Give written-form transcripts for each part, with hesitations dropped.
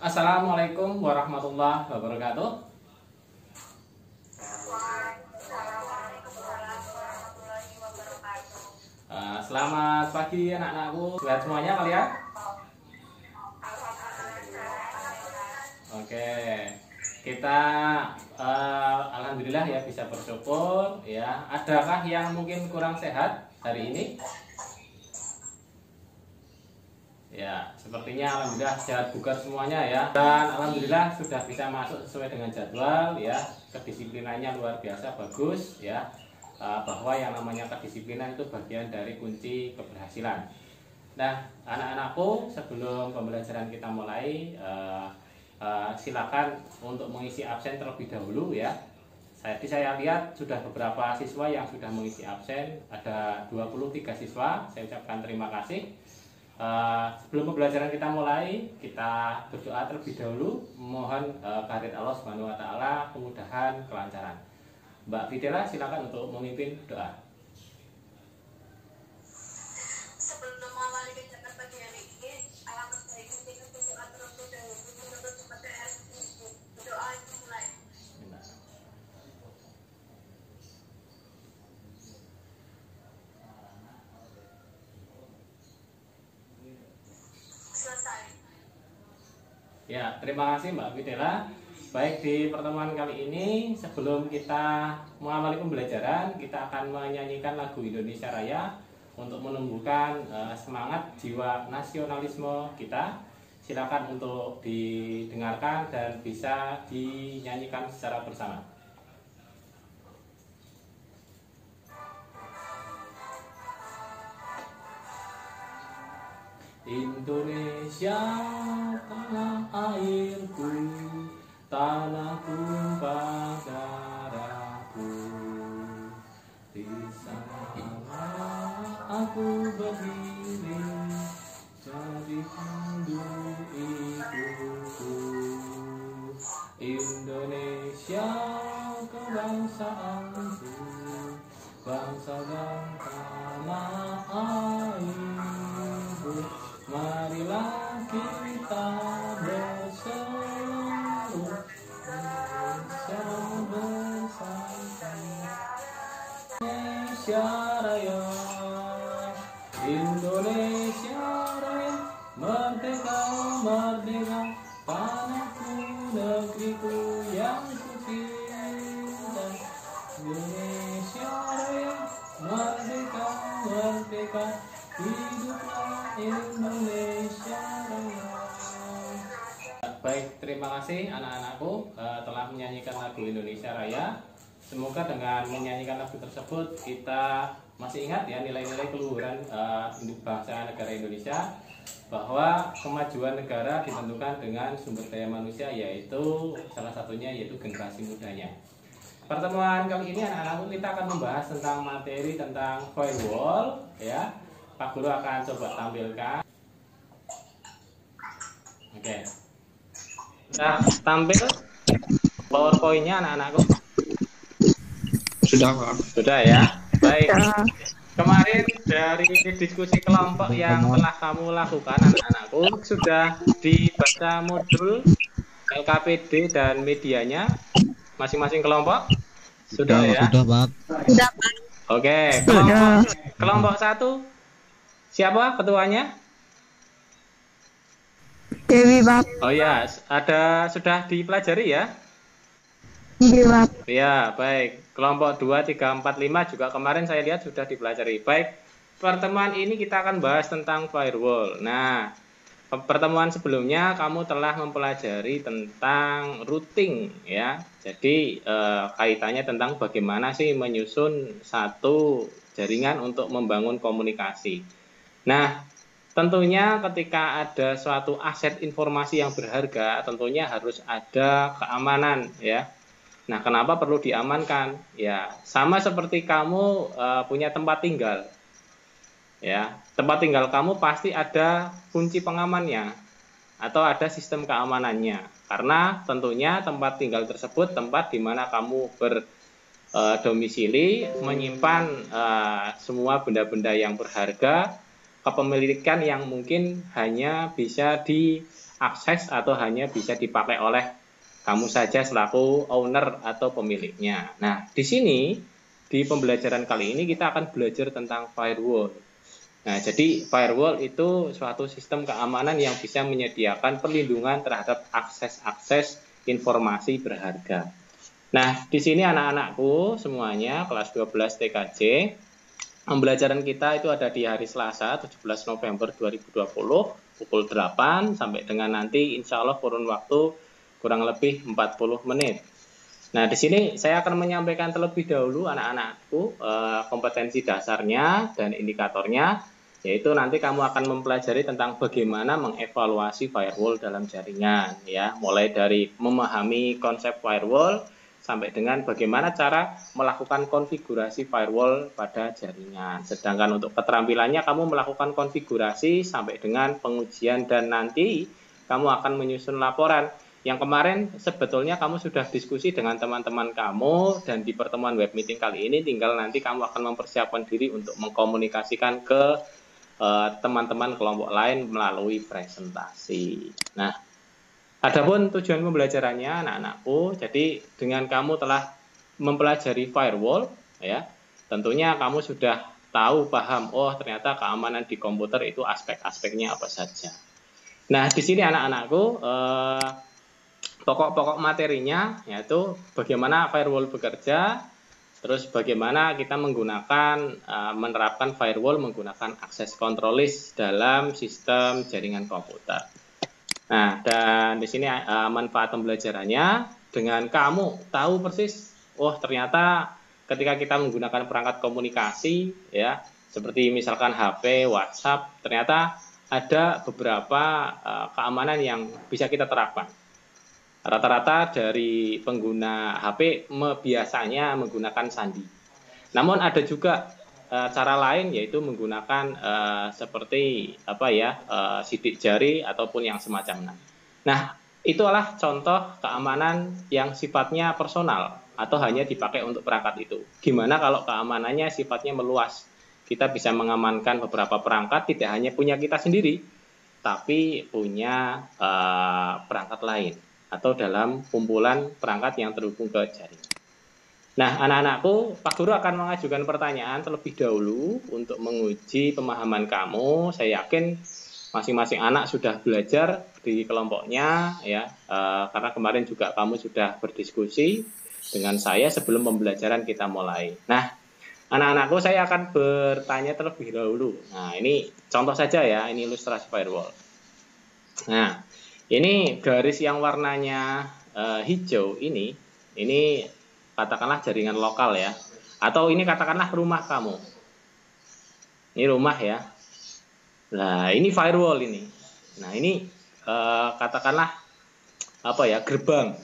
Assalamualaikum warahmatullahi wabarakatuh. Selamat pagi anak-anakku. Sehat semuanya kalian? Oke, kita alhamdulillah ya bisa bersyukur ya. Adakah yang mungkin kurang sehat hari ini? Ya, sepertinya alhamdulillah sehat bugar semuanya ya. Dan alhamdulillah sudah bisa masuk sesuai dengan jadwal ya. Kedisiplinannya luar biasa bagus ya. Bahwa yang namanya kedisiplinan itu bagian dari kunci keberhasilan. Nah, anak-anakku, sebelum pembelajaran kita mulai, silakan untuk mengisi absen terlebih dahulu ya. Saya lihat sudah beberapa siswa yang sudah mengisi absen, ada 23 siswa. Saya ucapkan terima kasih. Sebelum pembelajaran kita mulai, kita berdoa terlebih dahulu, mohon kehadirat Allah Subhanahu wa taala, kemudahan, kelancaran. Mbak Fidela silakan untuk memimpin doa. Sebelum mengawali kegiatan pagi hari ini, alangkah baiknya kita berdoa terlebih dahulu menurut kepada doa dimulai. Selesai. Ya, terima kasih Mbak Fidela. Baik, di pertemuan kali ini sebelum kita mengawali pembelajaran, kita akan menyanyikan lagu Indonesia Raya untuk menumbuhkan semangat jiwa nasionalisme kita. Silakan untuk didengarkan dan bisa dinyanyikan secara bersama. Indonesia tanah airku, tanah tumpah darahku, di sana aku berdiri jadi pandu ibuku. Indonesia kebangsaanku, bangsa dan tanah airku. Marilah kita berseru bersama Indonesia Raya, Indonesia Raya, merdeka, merdeka, tanahku, negeriku yang kucinta. Indonesia Raya, merdeka, merdeka, hiduplah Indonesia Raya. Baik, terima kasih anak-anakku telah menyanyikan lagu Indonesia Raya. Semoga dengan menyanyikan lagu tersebut kita masih ingat ya nilai-nilai keluhuran bangsa negara Indonesia, bahwa kemajuan negara ditentukan dengan sumber daya manusia, yaitu salah satunya yaitu generasi mudanya. Pertemuan kali ini anak-anakku kita akan membahas tentang materi tentang firewall ya. Pak Guru akan coba tampilkan. Oke. Nah, tampil PowerPoint-nya anak-anakku. Sudah, Pak. Sudah ya. Baik. Kemarin dari diskusi kelompok yang telah kamu lakukan anak-anakku, sudah dibaca modul LKPD dan medianya masing-masing kelompok? Sudah ya? Sudah, Pak. Sudah, Pak. Oke, kelompok 1. Siapa ketuanya? Dewi, Pak. Oh ya, sudah dipelajari ya? Iya, Pak. Ya, baik. Kelompok 2, 3, 4, 5 juga kemarin saya lihat sudah dipelajari. Baik, pertemuan ini kita akan bahas tentang firewall. Nah, pertemuan sebelumnya kamu telah mempelajari tentang routing ya. Jadi kaitannya tentang bagaimana sih menyusun satu jaringan untuk membangun komunikasi. Nah, tentunya ketika ada suatu aset informasi yang berharga, tentunya harus ada keamanan ya. Nah, kenapa perlu diamankan? Ya, sama seperti kamu punya tempat tinggal. Ya, tempat tinggal kamu pasti ada kunci pengamannya atau ada sistem keamanannya. Karena tentunya tempat tinggal tersebut tempat di mana kamu berdomisili, menyimpan semua benda-benda yang berharga, kepemilikan yang mungkin hanya bisa di akses atau hanya bisa dipakai oleh kamu saja selaku owner atau pemiliknya. Nah, di sini di pembelajaran kali ini kita akan belajar tentang firewall. Nah, jadi firewall itu suatu sistem keamanan yang bisa menyediakan perlindungan terhadap akses-akses informasi berharga. Nah, di sini anak-anakku semuanya kelas 12 TKJ, pembelajaran kita itu ada di hari Selasa 17 November 2020 pukul 8 sampai dengan nanti insya Allah kurun waktu kurang lebih 40 menit. Nah, di sini saya akan menyampaikan terlebih dahulu anak-anakku kompetensi dasarnya dan indikatornya, yaitu nanti kamu akan mempelajari tentang bagaimana mengevaluasi firewall dalam jaringan, ya, mulai dari memahami konsep firewall sampai dengan bagaimana cara melakukan konfigurasi firewall pada jaringan. Sedangkan untuk keterampilannya kamu melakukan konfigurasi sampai dengan pengujian dan nanti kamu akan menyusun laporan. Yang kemarin sebetulnya kamu sudah diskusi dengan teman-teman kamu dan di pertemuan web meeting kali ini tinggal nanti kamu akan mempersiapkan diri untuk mengkomunikasikan ke teman-teman kelompok lain melalui presentasi. Nah, adapun tujuan pembelajarannya anak-anakku, jadi dengan kamu telah mempelajari firewall, ya, tentunya kamu sudah tahu, paham, oh ternyata keamanan di komputer itu aspek-aspeknya apa saja. Nah, di sini anak-anakku, pokok-pokok materinya yaitu bagaimana firewall bekerja, terus bagaimana kita menggunakan, menerapkan firewall menggunakan access control list dalam sistem jaringan komputer. Nah, dan di sini manfaat pembelajarannya dengan kamu tahu persis, oh ternyata ketika kita menggunakan perangkat komunikasi, ya, seperti misalkan HP, WhatsApp, ternyata ada beberapa keamanan yang bisa kita terapkan. Rata-rata dari pengguna HP biasanya menggunakan sandi. Namun ada juga cara lain yaitu menggunakan seperti sidik jari ataupun yang semacamnya. Nah, itulah contoh keamanan yang sifatnya personal atau hanya dipakai untuk perangkat itu. Gimana kalau keamanannya sifatnya meluas? Kita bisa mengamankan beberapa perangkat tidak hanya punya kita sendiri, tapi punya perangkat lain atau dalam kumpulan perangkat yang terhubung ke jaringan. Nah, anak-anakku, Pak Guru akan mengajukan pertanyaan terlebih dahulu untuk menguji pemahaman kamu. Saya yakin masing-masing anak sudah belajar di kelompoknya, ya, karena kemarin juga kamu sudah berdiskusi dengan saya sebelum pembelajaran kita mulai. Nah, anak-anakku, saya akan bertanya terlebih dahulu. Nah, ini contoh saja ya, ini ilustrasi firewall. Nah, ini garis yang warnanya hijau ini katakanlah jaringan lokal ya, atau ini katakanlah rumah kamu. Ini rumah ya. Nah, ini firewall ini. Nah, ini katakanlah gerbang.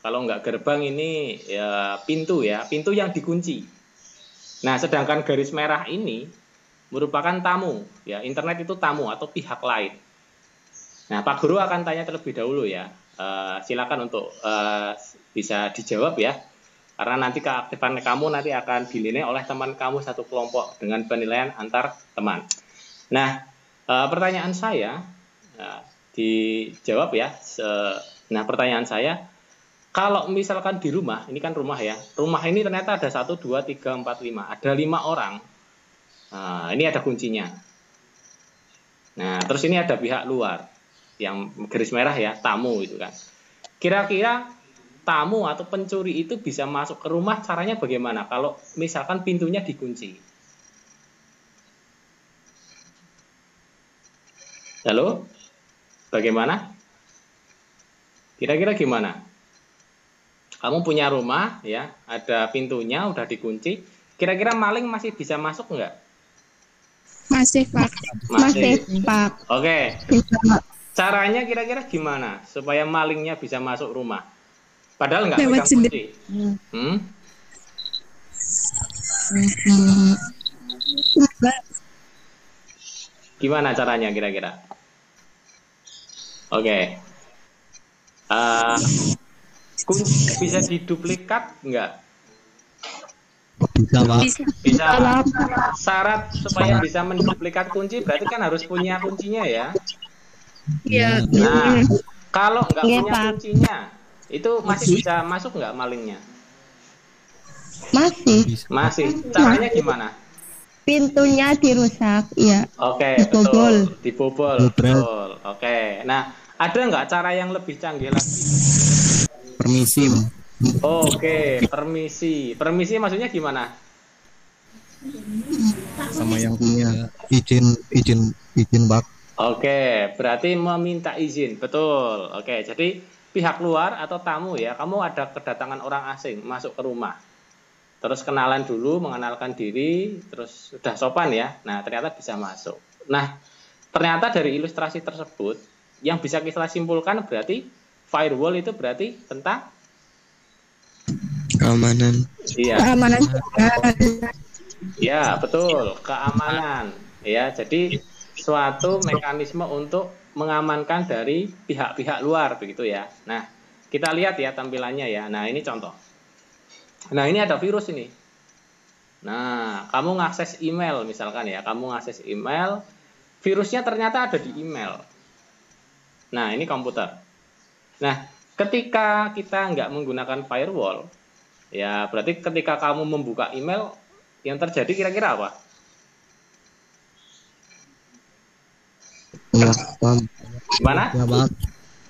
Kalau nggak gerbang ini ya pintu ya, pintu yang dikunci. Nah, sedangkan garis merah ini merupakan tamu ya, internet itu tamu atau pihak lain. Nah, Pak Guru akan tanya terlebih dahulu ya. Silakan untuk bisa dijawab ya. Karena nanti keaktifan kamu nanti akan dinilai oleh teman kamu satu kelompok dengan penilaian antar teman. Nah, pertanyaan saya dijawab ya. Nah, pertanyaan saya, kalau misalkan di rumah, ini kan rumah ya. Rumah ini ternyata ada 1, 2, 3, 4, 5. Ada 5 orang. Nah, ini ada kuncinya. Nah, terus ini ada pihak luar. Yang garis merah ya, tamu itu kan. Kira-kira tamu atau pencuri itu bisa masuk ke rumah, caranya bagaimana kalau misalkan pintunya dikunci? Halo? Bagaimana? Kira-kira gimana? Kamu punya rumah ya, ada pintunya udah dikunci. Kira-kira maling masih bisa masuk enggak? Masih, Pak. Masih, Pak. Oke. Caranya kira-kira gimana supaya malingnya bisa masuk rumah? Padahal nggak pegang kunci. Gimana caranya kira-kira? Oke. Kunci bisa diduplikat nggak? Bisa, Pak. Bisa. Syarat supaya bisa menduplikat kunci berarti kan harus punya kuncinya ya. Iya. Nah, kalau nggak Iya, punya Pak. kuncinya, itu masih bisa masuk nggak malingnya? Masih. Masih. Caranya gimana? Pintunya dirusak, iya. Oke, Dibobol. betul. Dibobol, betul. Oke. Nah, ada nggak cara yang lebih canggih lagi? Permisi, Bang. Oke, permisi. Permisi maksudnya gimana? Sama yang punya izin bak. Oke, berarti meminta izin. Betul. Oke, jadi pihak luar atau tamu ya, kamu ada kedatangan orang asing masuk ke rumah. Terus kenalan dulu, mengenalkan diri, terus sudah sopan ya. Nah, ternyata bisa masuk. Nah, ternyata dari ilustrasi tersebut, yang bisa kita simpulkan berarti firewall itu berarti tentang Keamanan. iya. Keamanan. Ya, betul, keamanan. Ya, jadi suatu mekanisme untuk mengamankan dari pihak-pihak luar begitu ya. Nah, kita lihat ya tampilannya ya. Nah, ini contoh. Nah, ini ada virus ini. Nah, kamu ngakses email misalkan ya, kamu ngakses email, virusnya ternyata ada di email. Nah, ini komputer. Nah, ketika kita nggak menggunakan firewall, ya berarti ketika kamu membuka email, yang terjadi kira-kira apa? Gimana? Ya, Bang.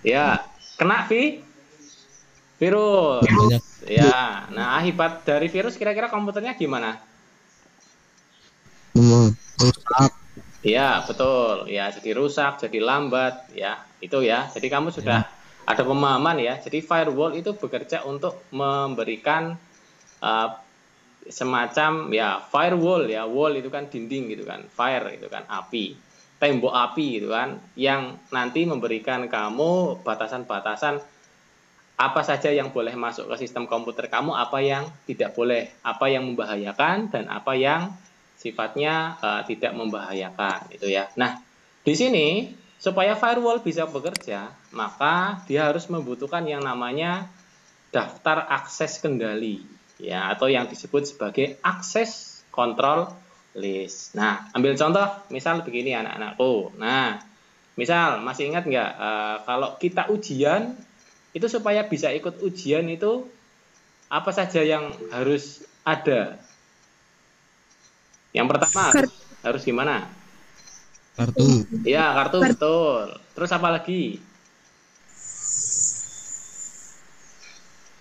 Ya, kena virus. Banyak. Ya, nah akibat dari virus kira-kira komputernya gimana? Rusak. Ya, betul. Ya, jadi rusak, jadi lambat, ya. Itu ya. Jadi kamu sudah ada pemahaman ya. Jadi firewall itu bekerja untuk memberikan semacam ya firewall ya. Wall itu kan dinding gitu kan. Fire itu kan api. Tembok api gitu kan yang nanti memberikan kamu batasan-batasan apa saja yang boleh masuk ke sistem komputer kamu, apa yang tidak boleh, apa yang membahayakan dan apa yang sifatnya tidak membahayakan itu ya. Nah, di sini supaya firewall bisa bekerja, maka dia harus membutuhkan yang namanya daftar akses kendali ya atau yang disebut sebagai access control list. Nah, ambil contoh misal begini anak-anakku. Nah, misal masih ingat nggak kalau kita ujian itu supaya bisa ikut ujian itu apa saja yang harus ada? Yang pertama harus gimana? Kartu. Ya, kartu betul. Terus apa lagi?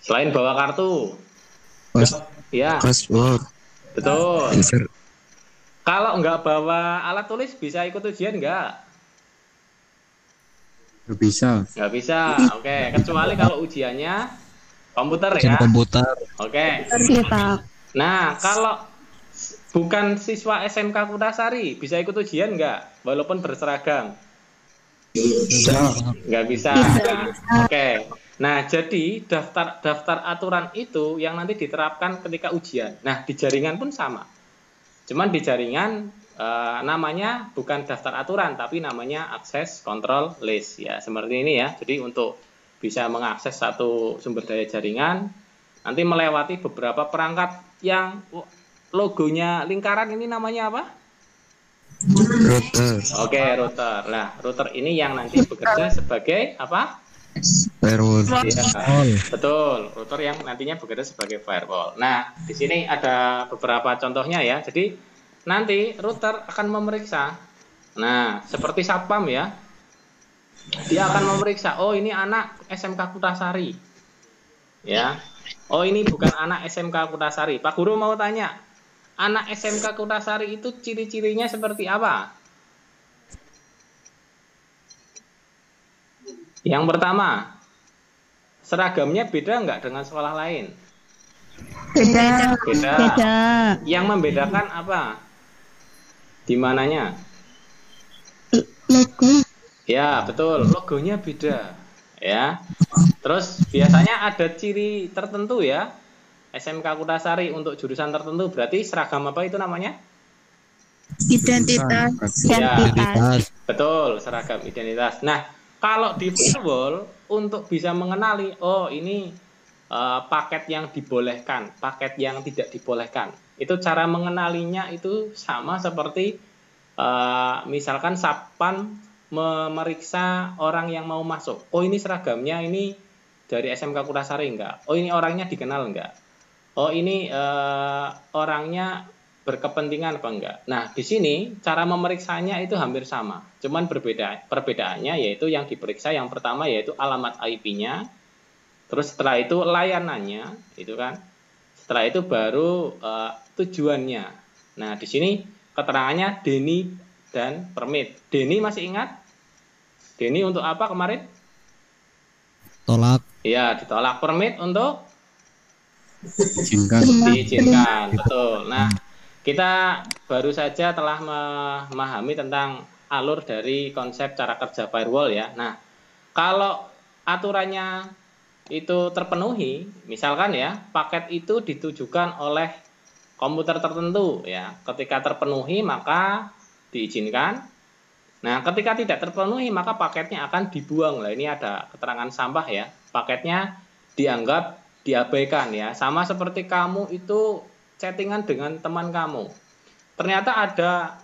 Selain bawa kartu. Ya, Password. betul. User. Kalau nggak bawa alat tulis bisa ikut ujian nggak? Nggak bisa. Nggak bisa. Oke, kecuali kalau ujiannya komputer Ujian ya. komputer. Oke. Iya, Pak. Nah, kalau bukan siswa SMK Kutasari bisa ikut ujian nggak? Walaupun berseragam. Nggak bisa. Oke. Nah, jadi daftar aturan itu yang nanti diterapkan ketika ujian. Nah, di jaringan pun sama. Cuman di jaringan namanya bukan daftar aturan, tapi namanya access control list ya, seperti ini ya. Jadi untuk bisa mengakses satu sumber daya jaringan, nanti melewati beberapa perangkat yang logonya lingkaran ini namanya apa? Router. Oke, router. Nah, router ini yang nanti bekerja sebagai apa? Firewall. Ya, betul, router yang nantinya bekerja sebagai firewall. Nah, di sini ada beberapa contohnya ya. Jadi nanti router akan memeriksa. Nah, seperti satpam ya. Dia akan memeriksa, oh ini anak SMK Kutasari. Ya. Oh ini bukan anak SMK Kutasari. Pak Guru mau tanya, anak SMK Kutasari itu ciri-cirinya seperti apa? Yang pertama, seragamnya beda nggak dengan sekolah lain? Beda. Beda. Beda. Yang membedakan apa? Di mananya? Logo. Ya, betul. Logonya beda. Ya. Terus biasanya ada ciri tertentu ya. SMK Kutasari untuk jurusan tertentu berarti seragam apa itu namanya? Identitas. Ya, Identitas. betul, seragam identitas. Nah, kalau di firewall untuk bisa mengenali, oh ini paket yang dibolehkan, paket yang tidak dibolehkan. Itu cara mengenalinya itu sama seperti misalkan satpam memeriksa orang yang mau masuk. Oh, ini seragamnya ini dari SMK Kutasari enggak? Oh, ini orangnya dikenal enggak? Oh, ini orangnya berkepentingan apa enggak? Nah, di sini cara memeriksanya itu hampir sama. Cuman perbedaannya yaitu yang diperiksa yang pertama yaitu alamat IP-nya. Terus setelah itu layanannya, itu kan. Setelah itu baru tujuannya. Nah, di sini keterangannya Denny dan permit. Denny masih ingat? Denny untuk apa kemarin? Tolak. Iya, ditolak. Permit untuk Izinkan. diizinkan. Betul. Nah, kita baru saja telah memahami tentang alur dari konsep cara kerja firewall ya. Nah, kalau aturannya itu terpenuhi, misalkan ya, paket itu ditujukan oleh komputer tertentu ya. Ketika terpenuhi maka diizinkan. Nah, ketika tidak terpenuhi maka paketnya akan dibuang. Lah, ini ada keterangan sampah ya. Paketnya dianggap diabaikan ya. Sama seperti kamu itu chattingan dengan teman kamu. Ternyata ada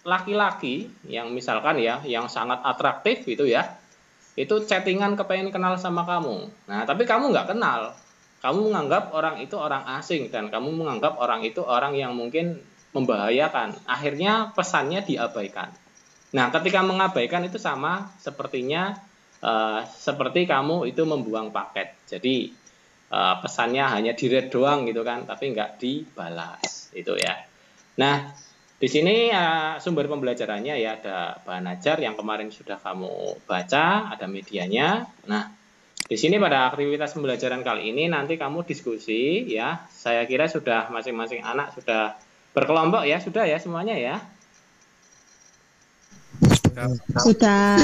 laki-laki yang misalkan ya, yang sangat atraktif itu ya. Itu chattingan kepengen kenal sama kamu. Nah, tapi kamu nggak kenal. Kamu menganggap orang itu orang asing dan kamu menganggap orang itu orang yang mungkin membahayakan. Akhirnya pesannya diabaikan. Nah, ketika mengabaikan itu sama sepertinya seperti kamu itu membuang paket. Jadi pesannya hanya di-read doang gitu kan, tapi nggak dibalas itu ya. Nah, di sini sumber pembelajarannya ya ada bahan ajar yang kemarin sudah kamu baca, ada medianya. Nah, di sini pada aktivitas pembelajaran kali ini nanti kamu diskusi ya. Saya kira sudah masing-masing anak sudah berkelompok ya, sudah ya semuanya ya. Sudah.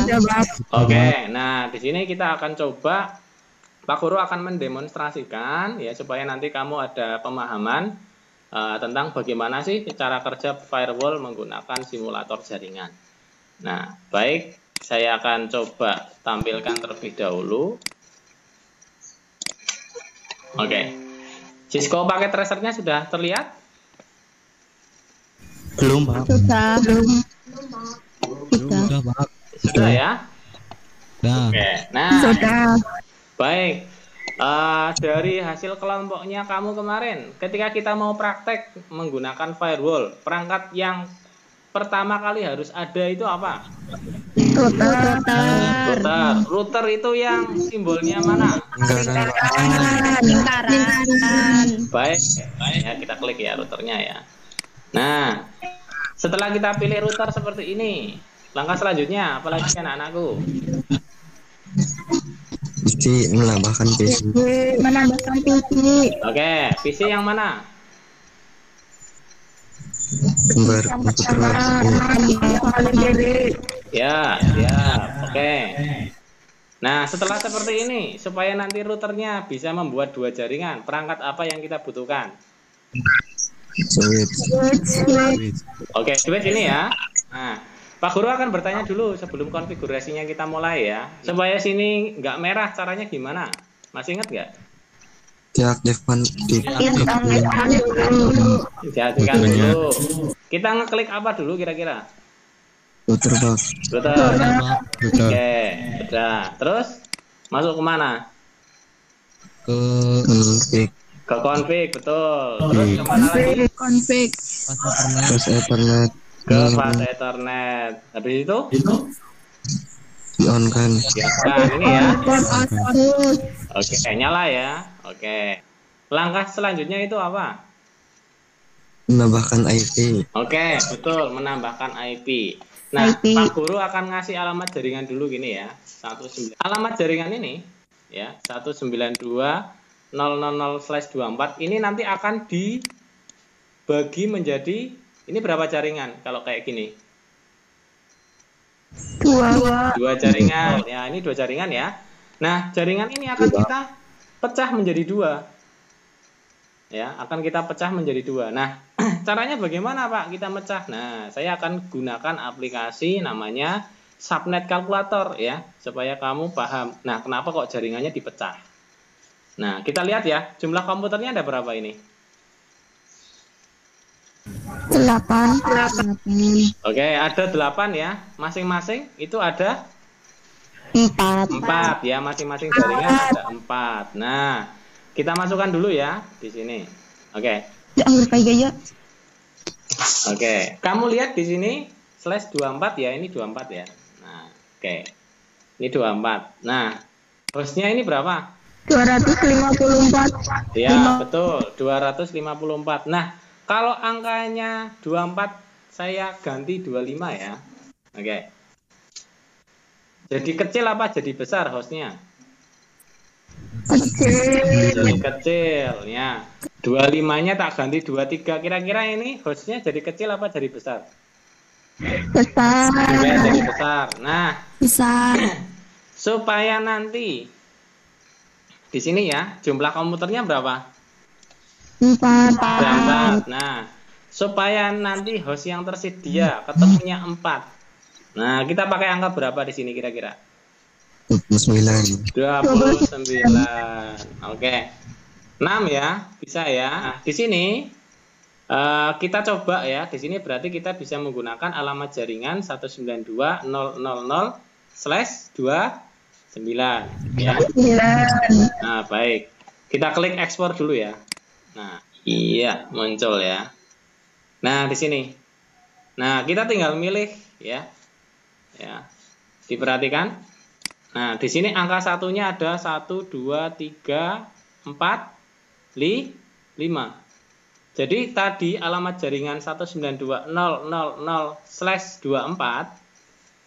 Oke, nah di sini kita akan coba Pak Guru akan mendemonstrasikan ya supaya nanti kamu ada pemahaman tentang bagaimana sih cara kerja firewall menggunakan simulator jaringan. Nah, baik, saya akan coba tampilkan terlebih dahulu. Oke. Cisco paket tracernya sudah terlihat? Belum, Pak. Sudah. Sudah, Pak. Sudah ya? Sudah. Oke. Nah, Sudah. baik. Dari hasil kelompoknya kamu kemarin, ketika kita mau praktek menggunakan firewall, perangkat yang pertama kali harus ada itu apa? Router. Router itu yang simbolnya mana? Lingkaran. Baik, ya kita klik ya routernya ya. Nah, setelah kita pilih router seperti ini, langkah selanjutnya apalagi anak-anakku? Mesti menambahkan PC. Menambahkan PC. Oke, PC yang mana? Gambar komputer. Ya, oke. Nah, setelah seperti ini, supaya nanti routernya bisa membuat dua jaringan, perangkat apa yang kita butuhkan? Switch. Oke, switch ini ya. Nah, Pak Guru akan bertanya dulu sebelum konfigurasinya kita mulai ya. Supaya sini nggak merah, caranya gimana? Masih ingat nggak? Diaktifkan Diaktifkan dulu. Kita ngeklik apa dulu kira-kira? router, Pak. Router. Oke, udah. Terus masuk kemana? Ke Ke config, betul. Terus kemana lagi? Config. Pas Ethernet. Ke fast Ethernet. Habis itu? Di-on kan. Ya, nah ini ya. Terus. Oke, nyala ya. Oke. Langkah selanjutnya itu apa? Menambahkan IP. Oke, betul, menambahkan IP. Nah, IP. Pak Guru akan ngasih alamat jaringan dulu gini ya. 19. Alamat jaringan ini ya, 192.000/24 ini nanti akan dibagi menjadi ini berapa jaringan kalau kayak gini? Dua jaringan. Ya, ini dua jaringan ya. Nah, jaringan ini akan kita pecah menjadi dua. Ya, akan kita pecah menjadi dua. Nah, caranya bagaimana Pak kita pecah? Nah, saya akan gunakan aplikasi namanya Subnet Calculator ya, supaya kamu paham. Nah, kenapa kok jaringannya dipecah? Nah, kita lihat ya, jumlah komputernya ada berapa ini? 8. Oke, ada 8 ya. Masing-masing itu ada 4. 4 ya, masing-masing jaringan ada 4. Nah, kita masukkan dulu ya di sini. Oke. Ya, anggap kayak gaya. Oke, kamu lihat di sini /24 ya, ini 24 ya. Nah, oke. Ini 24. Nah, hostnya ini berapa? 254. Ya, betul, 254. Nah, kalau angkanya 24 saya ganti 25 ya. Oke. Jadi kecil apa jadi besar hostnya? Jadi kecil ya. 25-nya tak ganti 23. Kira-kira ini hostnya jadi kecil apa jadi besar? Besar. Oke, jadi besar. Nah, Besar. supaya nanti di sini ya jumlah komputernya berapa? 4. 4. Nah, supaya nanti host yang tersedia ketemunya 4. Nah, kita pakai angka berapa di sini kira-kira? 29. 29. Oke. 6 ya, bisa ya. Nah, di sini kita coba ya. Di sini berarti kita bisa menggunakan alamat jaringan 192.000/29 ya. Nah, baik. Kita klik ekspor dulu ya. Nah, iya, muncul ya. Nah, di sini. Nah, kita tinggal milih ya. Ya. Diperhatikan. Nah, di sini angka satunya ada 1 2 3 4 5. Jadi tadi alamat jaringan 192.000/24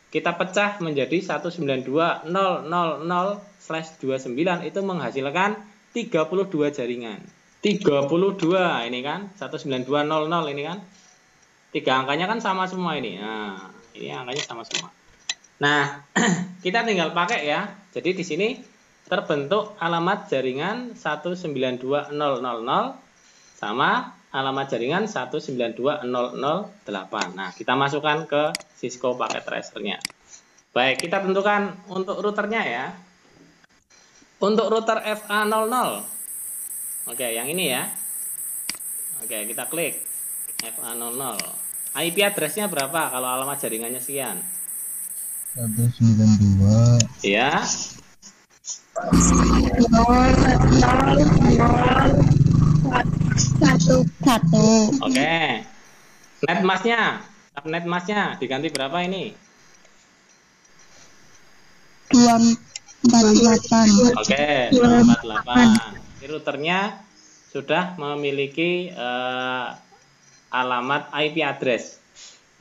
kita pecah menjadi 192.000/29 itu menghasilkan 32 jaringan. 32 ini kan 192.000 ini kan. 3 angkanya kan sama semua ini. Nah, ini angkanya sama semua. Nah, kita tinggal pakai ya. Jadi di sini terbentuk alamat jaringan 192.000 sama alamat jaringan 192.008. Nah, kita masukkan ke Cisco paket tracernya. Baik, kita tentukan untuk routernya ya. Untuk router FA00. Oke, yang ini ya. Oke, kita klik FA00. IP address-nya berapa kalau alamat jaringannya sekian? 192. Ya. 1. Oke. Netmasknya, subnetmasknya diganti berapa ini? 248. Oke, 248. Ini routernya sudah memiliki alamat IP address.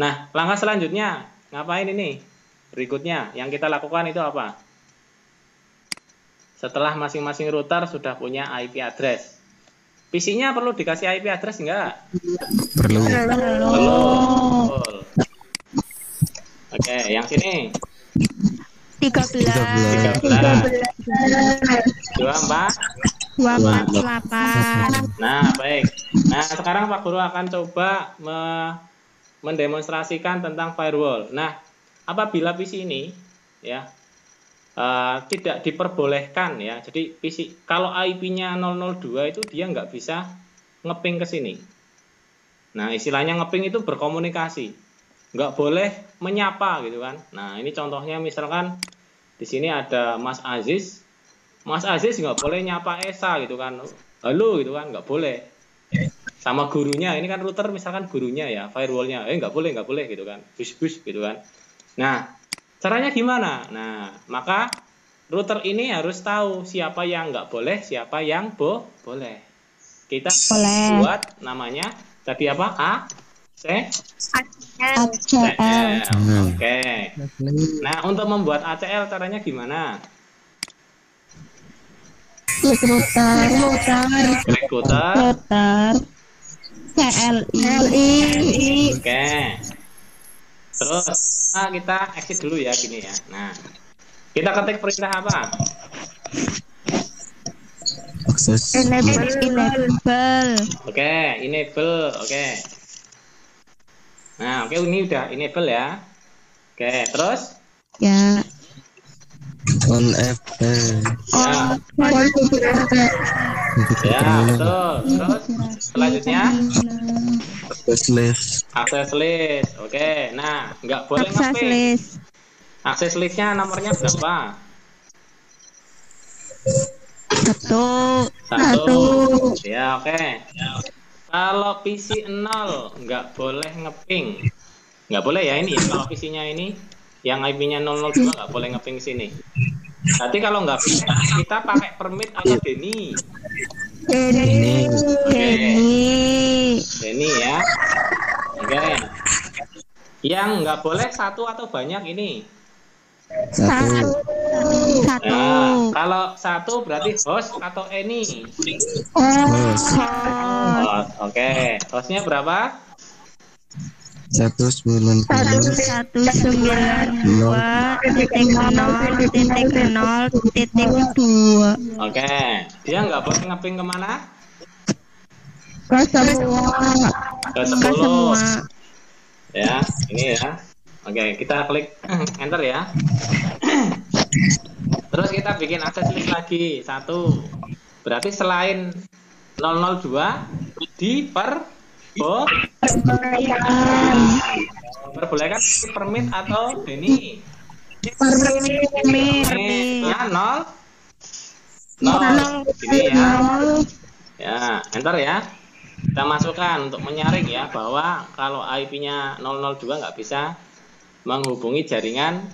Nah, langkah selanjutnya ngapain ini? Berikutnya yang kita lakukan itu apa? Setelah masing-masing router sudah punya IP address, PC-nya perlu dikasih IP address enggak? Perlu. Perlu. Oke, yang sini 13. 248. Nah, baik. Nah, sekarang Pak Guru akan coba mendemonstrasikan tentang firewall. Nah, apabila PC ini ya tidak diperbolehkan ya, jadi PC kalau IP-nya 002 itu dia nggak bisa ngeping ke sini. Nah, istilahnya ngeping itu berkomunikasi, nggak boleh menyapa gitu kan. Nah, ini contohnya misalkan di sini ada Mas Aziz nggak boleh nyapa Esa gitu kan, halo gitu kan, nggak boleh. Sama gurunya, ini kan router misalkan gurunya ya, firewallnya, nggak boleh gitu kan, bus gitu kan. Nah, caranya gimana? Nah, maka router ini harus tahu siapa yang nggak boleh, siapa yang boleh. Kita buat namanya tadi apa? ACL. Oke. Nah, untuk membuat ACL caranya gimana? Klik router. CLI. Oke. Terus kita exit dulu ya gini ya. Nah, kita ketik perintah apa? Akses. Enable. Oke, enable. Oke. Nah, oke, ini udah enable ya. Oke, terus? Ya. On FM. Ya, betul. Terus selanjutnya Akses list. Oke. Nah, nggak boleh Akses ngeping. list. Akses listnya nomornya berapa? Satu. Ya, oke. Kalau PC 0 nggak boleh ngeping. Nggak boleh ya ini ya, kalau PC-nya ini yang IP-nya 002 nggak boleh ngeping sini. Nanti kalau nggak bisa kita pakai permit atau Denny. Denny. Denny ya. Oke. Yang nggak boleh satu atau banyak ini. Satu. Nah, kalau satu berarti host atau any. Host. Host. Oke. Hostnya berapa? 192. 192.0.0.2. Oke. Dia nggak boleh ngeping kemana? Ke semua. Ke Ke 10. semua. Ya, ini ya. Oke, kita klik enter ya. Terus kita bikin akses list lagi. 1. Berarti selain 002 diperbolehkan permit atau Denny. Permit. Ya, 0. Ini ya. Ya, enter ya. Kita masukkan untuk menyaring ya bahwa kalau IP-nya 002 nggak bisa menghubungi jaringan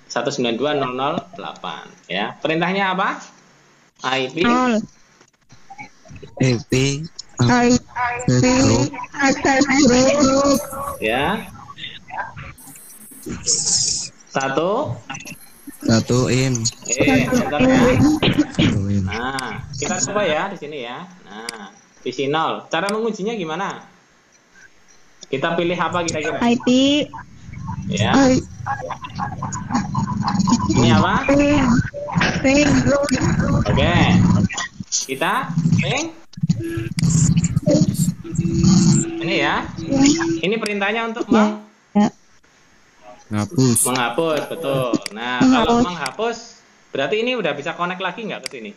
192.0.0.8 ya. Perintahnya apa? IP ya. 1 in. enter ya. Nah, kita coba ya di sini ya. Nah, PC 0. Cara mengujinya gimana? Kita pilih apa kira-kira? IP. Ya. Ini apa? Oke. Kita ping. Ini ya. Ini perintahnya untuk menghapus, betul. Nah, kalau menghapus berarti ini udah bisa connect lagi nggak ke sini?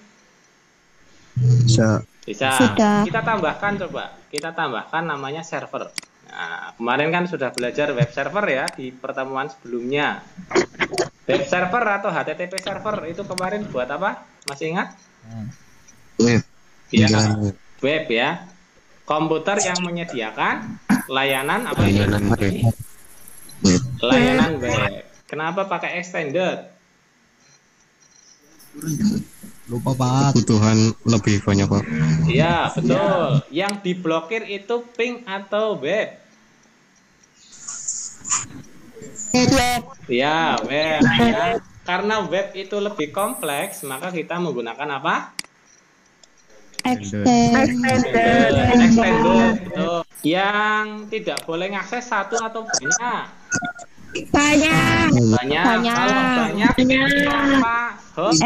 Bisa. Sudah. Kita tambahkan coba. Kita tambahkan namanya server. Nah, kemarin kan sudah belajar web server ya di pertemuan sebelumnya. Web server atau HTTP server itu kemarin buat apa? Masih ingat? Web. Ya, web ya. Komputer yang menyediakan layanan apa ini? Layanan web. Kenapa pakai extended? Lupa Pak. Kebutuhan lebih banyak Pak. Iya, betul. Yang diblokir itu ping atau web? Ya, web ya. Karena web itu lebih kompleks, maka kita menggunakan apa? Extended. Betul. Yang tidak boleh ngakses satu atau banyak? Banyak. Kalau banyak apa? Host?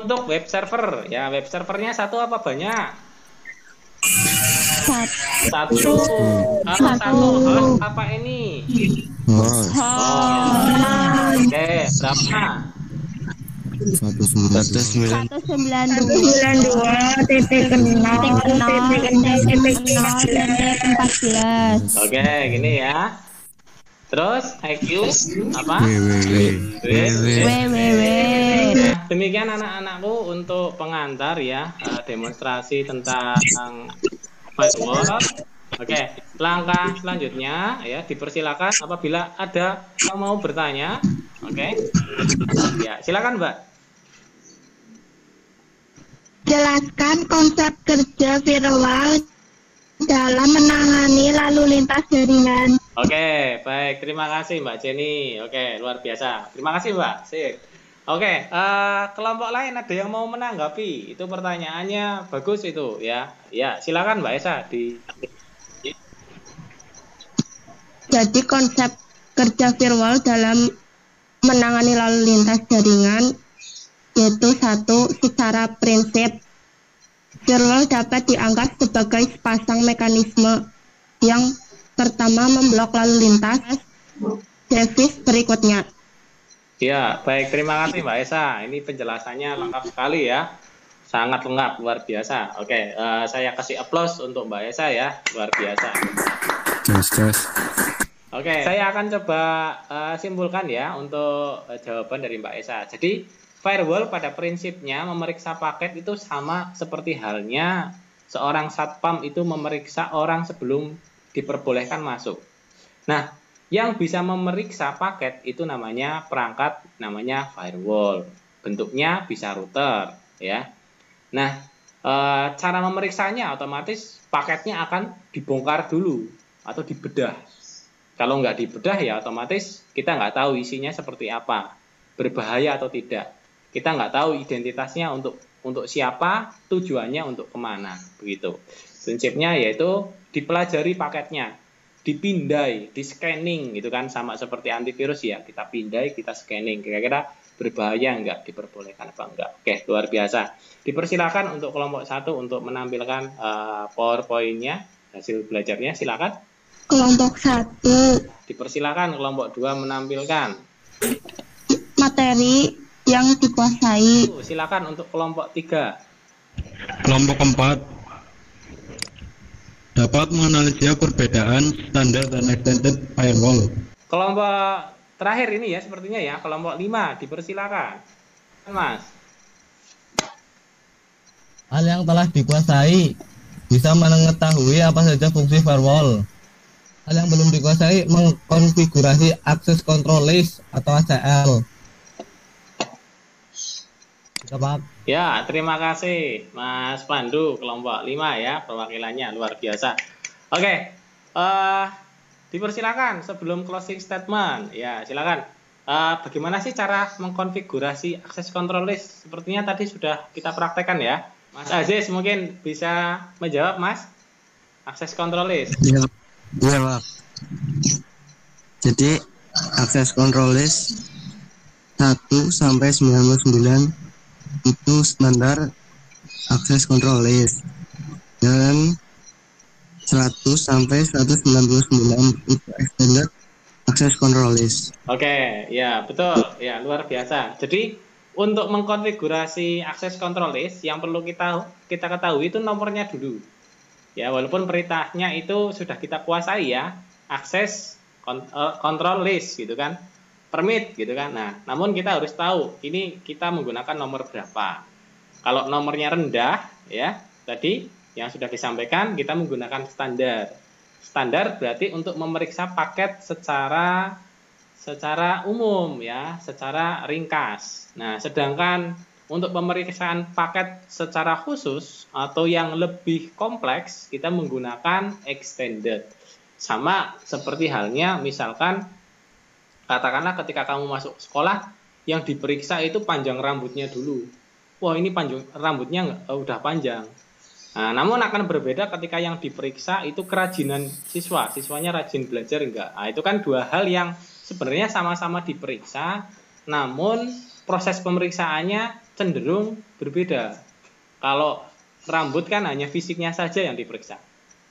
Untuk web server, ya web servernya satu apa banyak? Satu. Kalau satu host apa ini? Oke, berapa? 192.0.0.14. Oke, gini ya. Terus IQ apa? Demikian anak-anakku untuk pengantar ya, demonstrasi tentang firewall. Oke, langkah selanjutnya ya dipersilakan apabila ada yang mau bertanya. Oke. Ya, silakan Mbak. Jelaskan konsep kerja firewall dalam menangani lalu lintas jaringan. Oke, baik. Terima kasih Mbak Jenny. Oke, luar biasa. Terima kasih Mbak. Sip. Oke, kelompok lain ada yang mau menanggapi? Itu pertanyaannya bagus itu ya. Ya, silakan Mbak Esa di. Jadi konsep kerja firewall dalam menangani lalu lintas jaringan yaitu 1. Secara prinsip firewall dapat dianggap sebagai sepasang mekanisme yang pertama memblok lalu lintas device berikutnya. Ya, baik. Terima kasih Mbak Esa. Ini penjelasannya lengkap sekali ya. Sangat lengkap, luar biasa. Oke, saya kasih aplaus untuk Mbak Esa ya, luar biasa. Jas. Oke, saya akan coba simpulkan ya untuk jawaban dari Mbak Esa. Jadi, firewall pada prinsipnya memeriksa paket itu sama seperti halnya seorang satpam itu memeriksa orang sebelum diperbolehkan masuk. Nah, yang bisa memeriksa paket itu namanya perangkat, namanya firewall. Bentuknya bisa router, ya. Nah, cara memeriksanya otomatis paketnya akan dibongkar dulu atau dibedah. Kalau nggak dibedah ya otomatis kita nggak tahu isinya seperti apa, berbahaya atau tidak. Kita nggak tahu identitasnya untuk siapa, tujuannya untuk kemana, begitu. Prinsipnya yaitu dipelajari paketnya, dipindai, di scanning gitu kan, sama seperti antivirus ya, kita pindai, kita scanning, kira-kira berbahaya enggak, diperbolehkan apa enggak. Oke, luar biasa. Dipersilakan untuk kelompok 1 untuk menampilkan PowerPoint-nya, hasil belajarnya, silakan. Kelompok 1 Dipersilakan kelompok 2 menampilkan materi yang dikuasai. Silakan untuk kelompok 3. Kelompok 4 dapat menganalisis perbedaan standar dan extended firewall. Kelompok terakhir ini ya sepertinya ya, kelompok 5, dipersilakan. Mas. Hal yang telah dikuasai bisa mengetahui apa saja fungsi firewall. Hal yang belum dikuasai mengkonfigurasi access control list atau ACL. Pak. Ya, terima kasih Mas Pandu, kelompok 5 ya, perwakilannya luar biasa. Oke, dipersilakan sebelum closing statement. Ya, silakan. Bagaimana sih cara mengkonfigurasi access control list? Sepertinya tadi sudah kita praktekkan ya. Mas Aziz mungkin bisa menjawab, Mas. Access control list. Iya, Pak. Jadi access control list 1 sampai 99 itu standar access control list, dan 100 sampai 199 itu extended access control list. Oke, ya betul, ya luar biasa. Jadi untuk mengkonfigurasi access control list yang perlu kita ketahui itu nomornya dulu. Ya, walaupun perintahnya itu sudah kita kuasai ya, access control list gitu kan, permit gitu kan. Nah, namun kita harus tahu ini kita menggunakan nomor berapa. Kalau nomornya rendah ya, tadi yang sudah disampaikan kita menggunakan standar. Standar berarti untuk memeriksa paket secara umum ya, secara ringkas. Nah, sedangkan untuk pemeriksaan paket secara khusus atau yang lebih kompleks kita menggunakan extended. Sama seperti halnya misalkan katakanlah ketika kamu masuk sekolah yang diperiksa itu panjang rambutnya dulu. Wah, ini panjang rambutnya udah panjang. Nah, namun akan berbeda ketika yang diperiksa itu kerajinan siswa. Siswanya rajin belajar enggak? Nah, itu kan dua hal yang sebenarnya sama-sama diperiksa, namun proses pemeriksaannya cenderung berbeda. Kalau rambut kan hanya fisiknya saja yang diperiksa.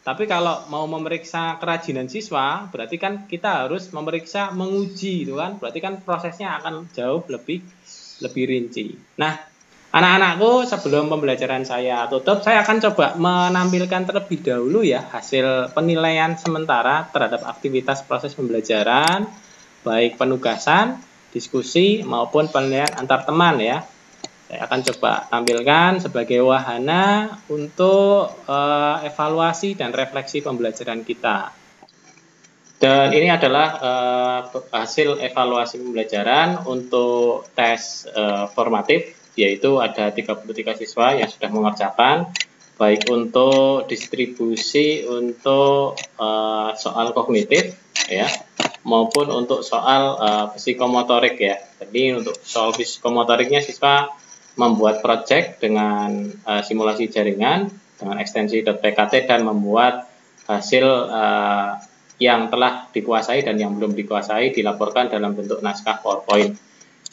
Tapi kalau mau memeriksa kerajinan siswa, berarti kan kita harus memeriksa, menguji, itu kan? Berarti kan prosesnya akan jauh lebih rinci. Nah, anak-anakku, sebelum pembelajaran saya tutup, saya akan coba menampilkan terlebih dahulu ya hasil penilaian sementara terhadap aktivitas proses pembelajaran, baik penugasan, diskusi, maupun penilaian antar teman ya. Saya akan coba tampilkan sebagai wahana untuk evaluasi dan refleksi pembelajaran kita. Dan ini adalah hasil evaluasi pembelajaran untuk tes formatif, yaitu ada 33 siswa yang sudah mengerjakan, baik untuk distribusi untuk soal kognitif ya, maupun untuk soal psikomotorik ya. Jadi untuk soal psikomotoriknya siswa membuat project dengan simulasi jaringan dengan ekstensi .pkt dan membuat hasil yang telah dikuasai dan yang belum dikuasai dilaporkan dalam bentuk naskah PowerPoint.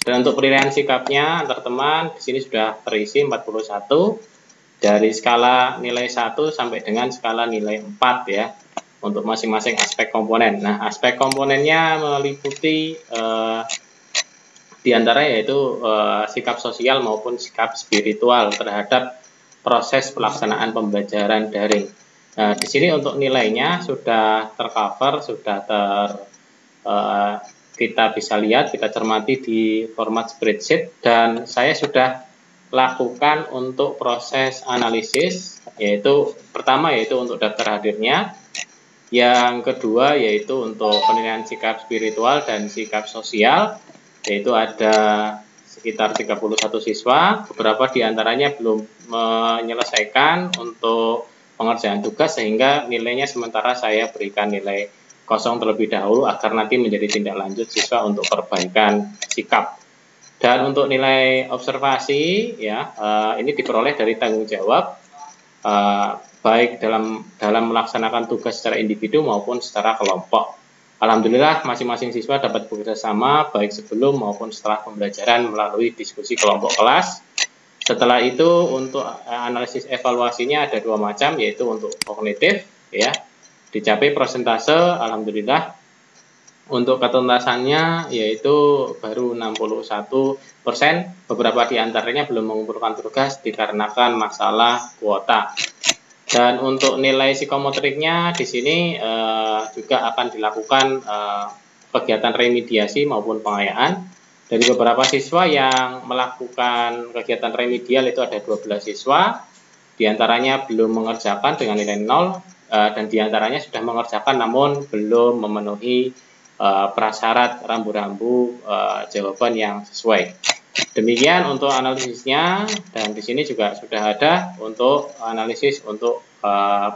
Dan untuk penilaian sikapnya antar teman di sini sudah terisi 41 dari skala nilai 1 sampai dengan skala nilai 4 ya untuk masing-masing aspek komponen. Nah, aspek komponennya meliputi di antara yaitu sikap sosial maupun sikap spiritual terhadap proses pelaksanaan pembelajaran daring. Nah, di sini untuk nilainya sudah tercover, sudah kita bisa lihat, kita cermati di format spreadsheet, dan saya sudah lakukan untuk proses analisis, yaitu pertama yaitu untuk daftar hadirnya, yang kedua yaitu untuk penilaian sikap spiritual dan sikap sosial, yaitu ada sekitar 31 siswa, beberapa diantaranya belum menyelesaikan untuk pengerjaan tugas sehingga nilainya sementara saya berikan nilai kosong terlebih dahulu agar nanti menjadi tindak lanjut siswa untuk perbaikan sikap. Dan untuk nilai observasi ya ini diperoleh dari tanggung jawab baik dalam melaksanakan tugas secara individu maupun secara kelompok. Alhamdulillah masing-masing siswa dapat bekerja sama baik sebelum maupun setelah pembelajaran melalui diskusi kelompok kelas. Setelah itu untuk analisis evaluasinya ada dua macam, yaitu untuk kognitif ya dicapai persentase alhamdulillah. Untuk ketuntasannya yaitu baru 61%, beberapa diantaranya belum mengumpulkan tugas dikarenakan masalah kuota. Dan untuk nilai psikomotoriknya di sini juga akan dilakukan kegiatan remediasi maupun pengayaan. Dari beberapa siswa yang melakukan kegiatan remedial itu ada 12 siswa, diantaranya belum mengerjakan dengan nilai 0, dan diantaranya sudah mengerjakan namun belum memenuhi prasyarat rambu-rambu jawaban yang sesuai. Demikian untuk analisisnya, dan di sini juga sudah ada untuk analisis untuk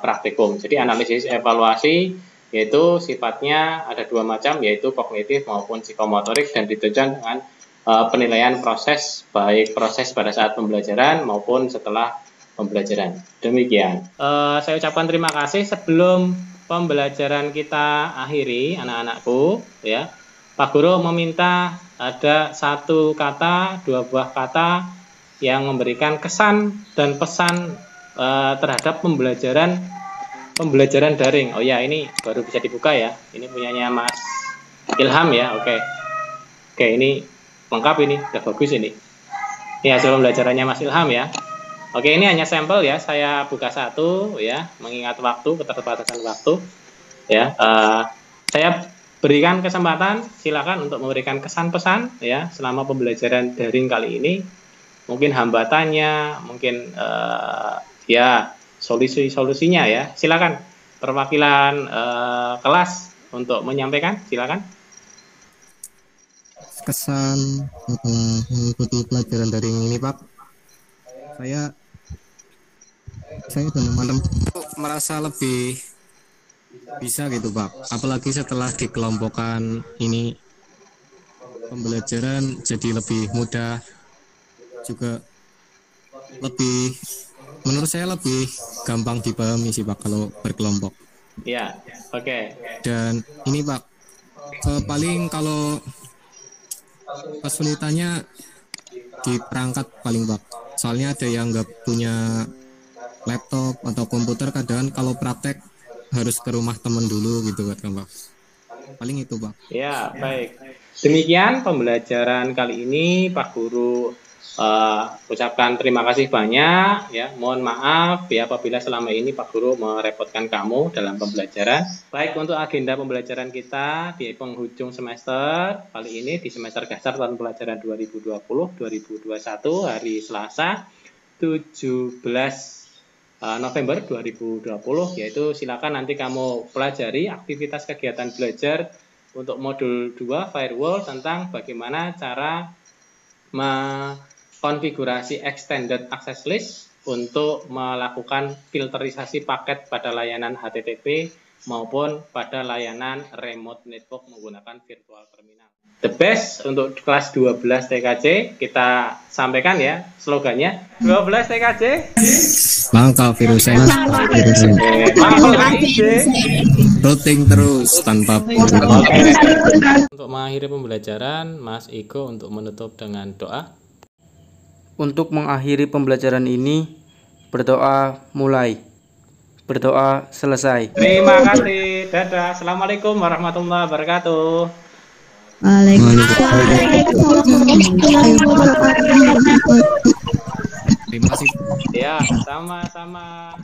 praktikum. Jadi analisis evaluasi yaitu sifatnya ada dua macam, yaitu kognitif maupun psikomotorik, dan ditunjang dengan penilaian proses, baik proses pada saat pembelajaran maupun setelah pembelajaran. Demikian. Saya ucapkan terima kasih. Sebelum pembelajaran kita akhiri, anak-anakku, ya, Pak Guru meminta ada satu kata, dua buah kata yang memberikan kesan dan pesan terhadap pembelajaran daring. Oh ya, ini baru bisa dibuka ya. Ini punyanya Mas Ilham ya. Oke, ini lengkap, ini udah bagus ini. Ini hasil pembelajarannya Mas Ilham ya. Oke, ini hanya sampel ya. Saya buka satu ya, mengingat waktu, keterbatasan waktu ya. Saya berikan kesempatan, silakan untuk memberikan kesan-pesan ya selama pembelajaran daring kali ini. Mungkin hambatannya, mungkin ya solusinya ya. Silakan perwakilan kelas untuk menyampaikan, silakan. Kesan mengikuti pelajaran daring ini, Pak, saya teman-teman merasa lebih bisa gitu, Pak, apalagi setelah dikelompokkan ini pembelajaran jadi lebih mudah, juga lebih, menurut saya lebih gampang dipahami sih, Pak, kalau berkelompok. Ya, oke. Dan ini, Pak, paling kalau kesulitannya di perangkat paling, Pak, soalnya ada yang nggak punya laptop atau komputer, kadang kalau praktek harus ke rumah teman dulu gitu kan, Pak. Paling itu, Pak. Ya, baik. Demikian pembelajaran kali ini, Pak Guru ucapkan terima kasih banyak ya. Mohon maaf ya apabila selama ini Pak Guru merepotkan kamu dalam pembelajaran. Baik, untuk agenda pembelajaran kita di penghujung semester kali ini di semester dasar tahun pelajaran 2020-2021 hari Selasa 17 November 2020, yaitu silakan nanti kamu pelajari aktivitas kegiatan belajar untuk modul 2 firewall tentang bagaimana cara konfigurasi extended access list untuk melakukan filterisasi paket pada layanan HTTP maupun pada layanan remote network menggunakan virtual terminal. The best untuk kelas 12 TKJ, kita sampaikan ya slogannya 12 TKJ mangkal virusnya, routing terus tanpa Untuk mengakhiri pembelajaran, Mas Iko untuk menutup dengan doa. Untuk mengakhiri pembelajaran ini, berdoa mulai, berdoa selesai. Terima kasih, dadah. Assalamualaikum warahmatullahi wabarakatuh. Waalaikumsalam. Terima kasih. kasih. Ya, sama-sama.